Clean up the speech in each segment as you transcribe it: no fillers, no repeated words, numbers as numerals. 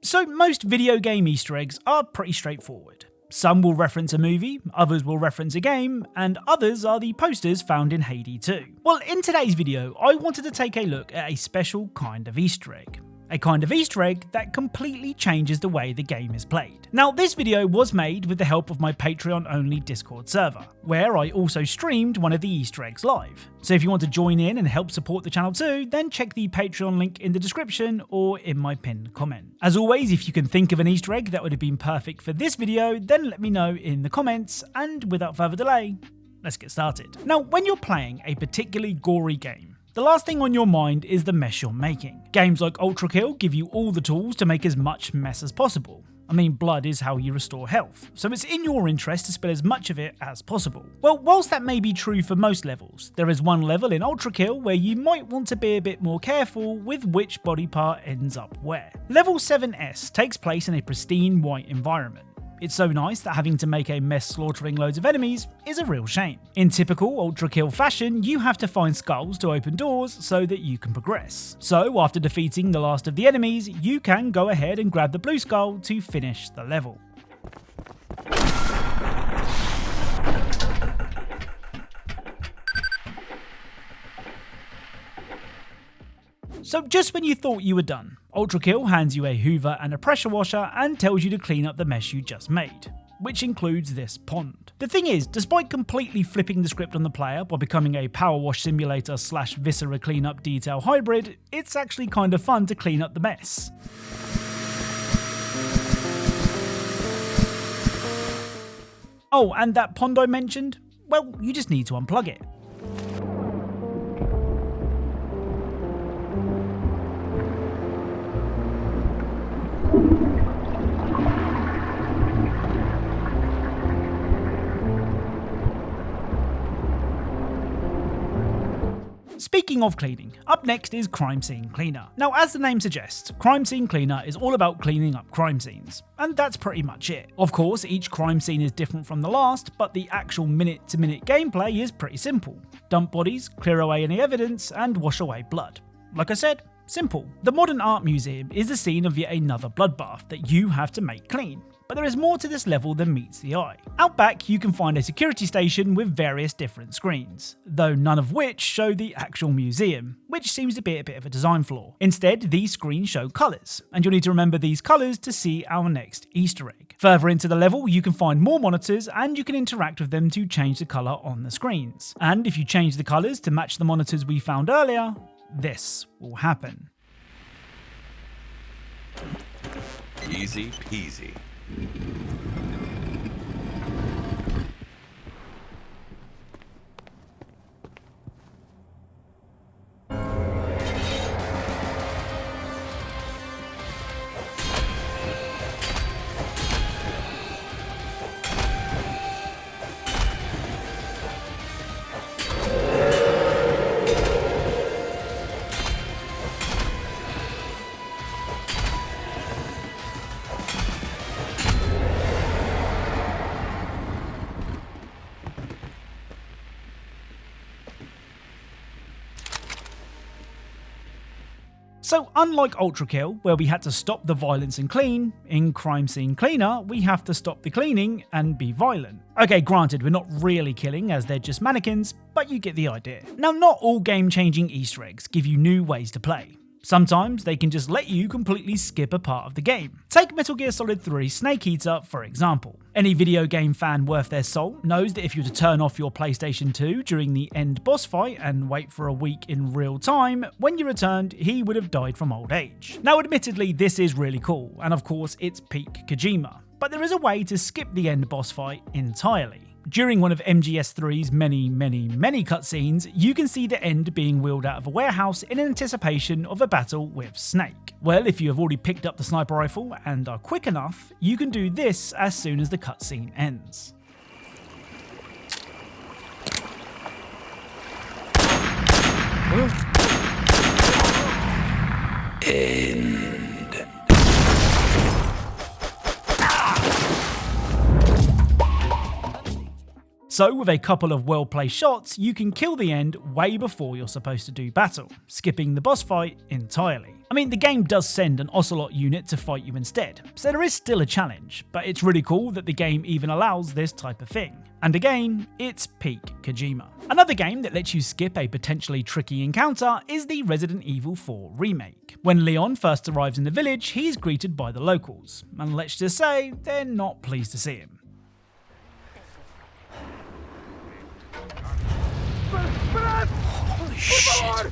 So most video game Easter eggs are pretty straightforward. Some will reference a movie, others will reference a game, and others are the posters found in Haydee 2. Well, in today's video, I wanted to take a look at a special kind of Easter egg. A kind of Easter egg that completely changes the way the game is played. Now, this video was made with the help of my Patreon-only Discord server, where I also streamed one of the Easter eggs live. So if you want to join in and help support the channel too, then check the Patreon link in the description or in my pinned comment. As always, if you can think of an Easter egg that would have been perfect for this video, then let me know in the comments, and without further delay, let's get started. Now, when you're playing a particularly gory game, the last thing on your mind is the mess you're making. Games like Ultrakill give you all the tools to make as much mess as possible. I mean, blood is how you restore health, so it's in your interest to spill as much of it as possible. Well, whilst that may be true for most levels, there is one level in Ultrakill where you might want to be a bit more careful with which body part ends up where. Level 7S takes place in a pristine white environment. It's so nice that having to make a mess slaughtering loads of enemies is a real shame. In typical Ultrakill fashion, you have to find skulls to open doors so that you can progress. So after defeating the last of the enemies, you can go ahead and grab the blue skull to finish the level. So just when you thought you were done, Ultrakill hands you a hoover and a pressure washer and tells you to clean up the mess you just made, which includes this pond. The thing is, despite completely flipping the script on the player by becoming a power wash simulator / viscera cleanup detail hybrid, it's actually kind of fun to clean up the mess. Oh, and that pond I mentioned? Well, you just need to unplug it. Speaking of cleaning, up next is Crime Scene Cleaner. Now, as the name suggests, Crime Scene Cleaner is all about cleaning up crime scenes, and that's pretty much it. Of course, each crime scene is different from the last, but the actual minute-to-minute gameplay is pretty simple. Dump bodies, clear away any evidence, and wash away blood. Like I said, simple. The Modern Art Museum is the scene of yet another bloodbath that you have to make clean. But there is more to this level than meets the eye. Out back, you can find a security station with various different screens, though none of which show the actual museum, which seems to be a bit of a design flaw. Instead, these screens show colours, and you'll need to remember these colours to see our next Easter egg. Further into the level, you can find more monitors, and you can interact with them to change the colour on the screens. And if you change the colours to match the monitors we found earlier, this will happen. Easy peasy. So unlike Ultrakill, where we had to stop the violence and clean, in Crime Scene Cleaner, we have to stop the cleaning and be violent. Okay, granted, we're not really killing as they're just mannequins, but you get the idea. Now, not all game-changing Easter eggs give you new ways to play. Sometimes they can just let you completely skip a part of the game. Take Metal Gear Solid 3 Snake Eater for example. Any video game fan worth their salt knows that if you were to turn off your PlayStation 2 during the end boss fight and wait for a week in real time, when you returned, he would have died from old age. Now admittedly, this is really cool, and of course it's peak Kojima, but there is a way to skip the end boss fight entirely. During one of MGS3's many cutscenes, you can see the end being wheeled out of a warehouse in anticipation of a battle with Snake. Well, if you have already picked up the sniper rifle and are quick enough, you can do this as soon as the cutscene ends. So with a couple of well-placed shots, you can kill the end way before you're supposed to do battle, skipping the boss fight entirely. I mean, the game does send an Ocelot unit to fight you instead, so there is still a challenge, but it's really cool that the game even allows this type of thing. And again, it's peak Kojima. Another game that lets you skip a potentially tricky encounter is the Resident Evil 4 remake. When Leon first arrives in the village, he's greeted by the locals, and let's just say, they're not pleased to see him. Holy shit!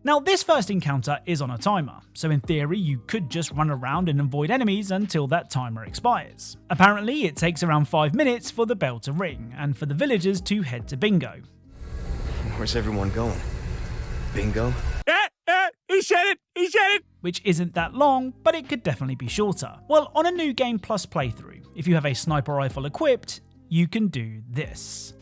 Now this first encounter is on a timer, so in theory you could just run around and avoid enemies until that timer expires. Apparently it takes around 5 minutes for the bell to ring, and for the villagers to head to bingo. Where's everyone going? Bingo? He said it! He said it! Which isn't that long, but it could definitely be shorter. Well, on a New Game Plus playthrough, if you have a sniper rifle equipped, you can do this.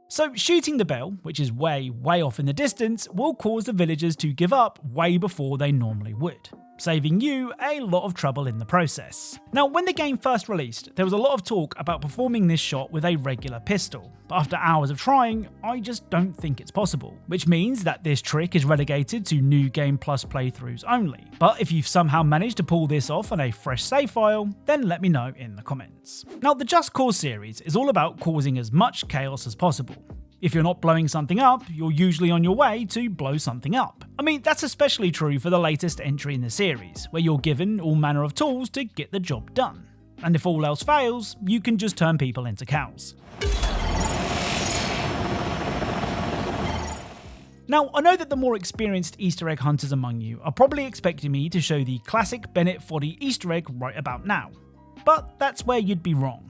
So shooting the bell, which is way off in the distance, will cause the villagers to give up way before they normally would, saving you a lot of trouble in the process. Now, when the game first released, there was a lot of talk about performing this shot with a regular pistol, but after hours of trying, I just don't think it's possible, which means that this trick is relegated to New Game Plus playthroughs only. But if you've somehow managed to pull this off on a fresh save file, then let me know in the comments. Now, the Just Cause series is all about causing as much chaos as possible. If you're not blowing something up, you're usually on your way to blow something up. I mean, that's especially true for the latest entry in the series, where you're given all manner of tools to get the job done. And if all else fails, you can just turn people into cows. Now, I know that the more experienced Easter egg hunters among you are probably expecting me to show the classic Bennett Foddy Easter egg right about now, but that's where you'd be wrong.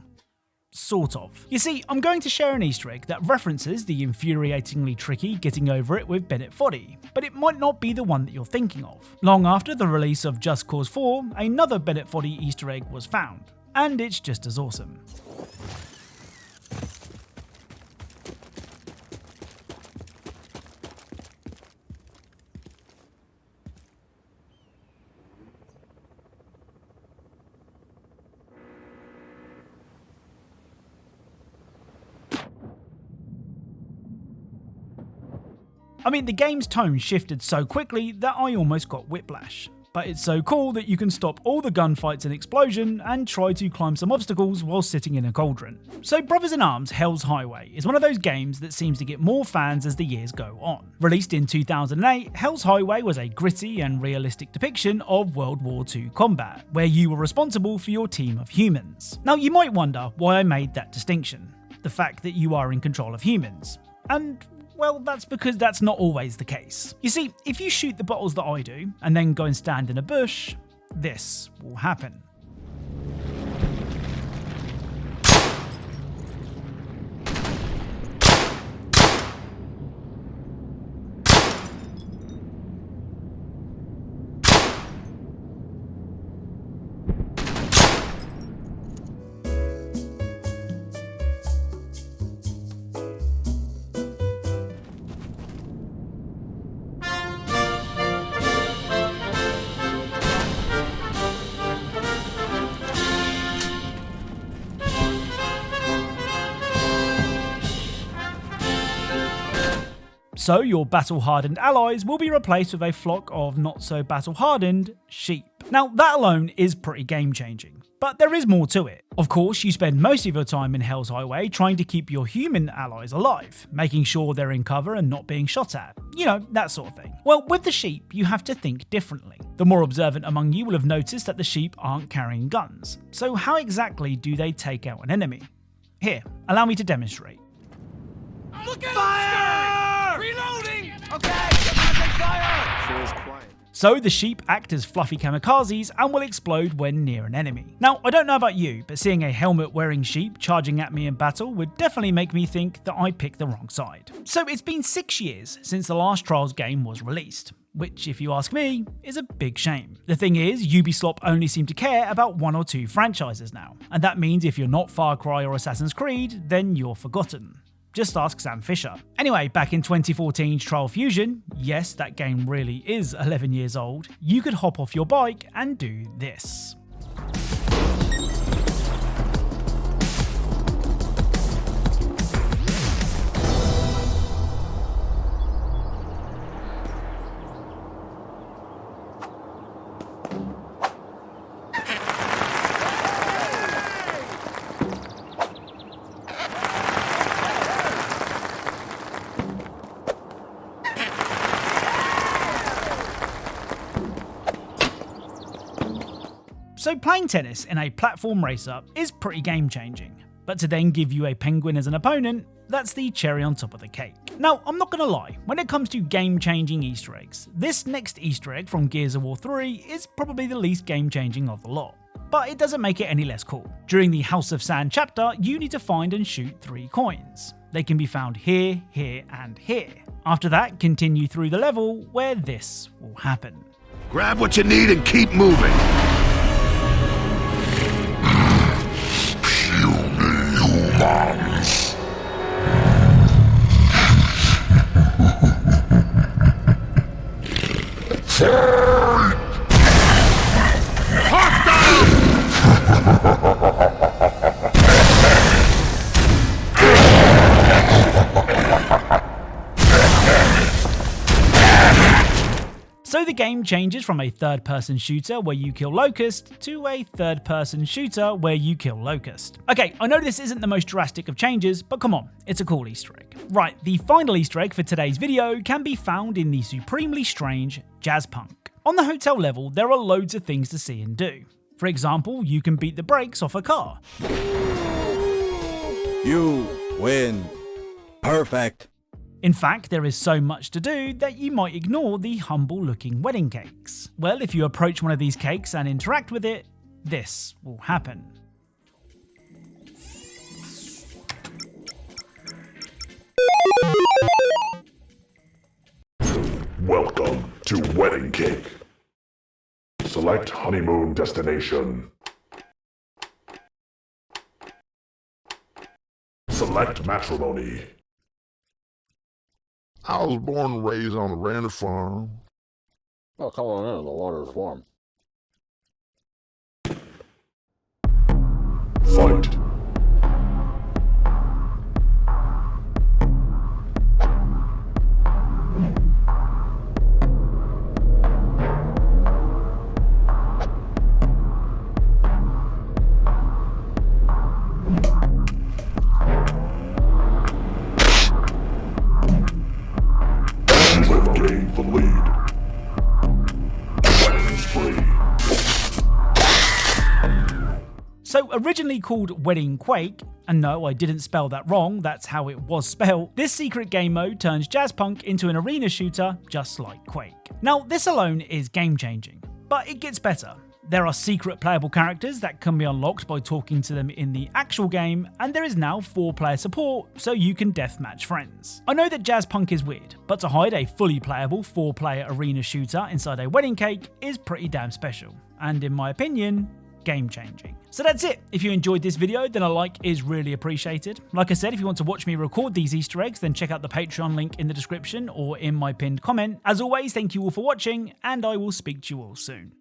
Sort of. You see, I'm going to share an Easter egg that references the infuriatingly tricky getting over it with Bennett Foddy, but it might not be the one that you're thinking of. Long after the release of Just Cause 4, another Bennett Foddy Easter egg was found, and it's just as awesome. I mean, the game's tone shifted so quickly that I almost got whiplash. But it's so cool that you can stop all the gunfights and explosion and try to climb some obstacles while sitting in a cauldron. So Brothers in Arms Hell's Highway is one of those games that seems to get more fans as the years go on. Released in 2008, Hell's Highway was a gritty and realistic depiction of World War II combat, where you were responsible for your team of humans. Now you might wonder why I made that distinction, the fact that you are in control of humans. And well, that's because that's not always the case. You see, if you shoot the bottles that I do, and then go and stand in a bush, this will happen. So your battle-hardened allies will be replaced with a flock of not-so-battle-hardened sheep. Now that alone is pretty game-changing, but there is more to it. Of course, you spend most of your time in Hell's Highway trying to keep your human allies alive, making sure they're in cover and not being shot at. You know, that sort of thing. Well, with the sheep, you have to think differently. The more observant among you will have noticed that the sheep aren't carrying guns. So how exactly do they take out an enemy? Here, allow me to demonstrate. Look at fire! Reloading! Okay, fire! Feels quiet. So the sheep act as fluffy kamikazes and will explode when near an enemy. Now, I don't know about you, but seeing a helmet-wearing sheep charging at me in battle would definitely make me think that I picked the wrong side. So it's been 6 years since the last Trials game was released. which, if you ask me, is a big shame. The thing is, Ubisoft only seem to care about 1 or 2 franchises now, and that means if you're not Far Cry or Assassin's Creed, then you're forgotten. Just ask Sam Fisher. Anyway, back in 2014's Trial Fusion, yes, that game really is 11 years old, you could hop off your bike and do this. So playing tennis in a platform racer is pretty game changing, but to then give you a penguin as an opponent, that's the cherry on top of the cake. Now, I'm not gonna lie, when it comes to game changing Easter eggs, this next Easter egg from Gears of War 3 is probably the least game changing of the lot. But it doesn't make it any less cool. During the House of Sand chapter, you need to find and shoot 3 coins. They can be found here, here, and here. After that, continue through the level where this will happen. Grab what you need and keep moving. Humans. So the game changes from a third-person shooter where you kill Locust to a third-person shooter where you kill Locust. Okay, I know this isn't the most drastic of changes, but come on, it's a cool Easter egg. Right, the final Easter egg for today's video can be found in the supremely strange Jazzpunk. On the hotel level, there are loads of things to see and do. For example, you can beat the brakes off a car. You win. Perfect. In fact, there is so much to do that you might ignore the humble-looking wedding cakes. Well, if you approach one of these cakes and interact with it, this will happen. Welcome to Wedding Cake. Select honeymoon destination. Select matrimony. I was born and raised on a ranch farm. Oh, come on in, the water's warm. Fight. Gained the lead. Wedding spree. So originally called Wedding Quake, and no, I didn't spell that wrong, that's how it was spelled, this secret game mode turns Jazzpunk into an arena shooter just like Quake. Now this alone is game changing, but it gets better. There are secret playable characters that can be unlocked by talking to them in the actual game, and there is now 4-player support, so you can deathmatch friends. I know that Jazzpunk is weird, but to hide a fully playable 4-player arena shooter inside a wedding cake is pretty damn special, and in my opinion, game changing. So that's it. If you enjoyed this video, then a like is really appreciated. Like I said, if you want to watch me record these Easter eggs, then check out the Patreon link in the description or in my pinned comment. As always, thank you all for watching, and I will speak to you all soon.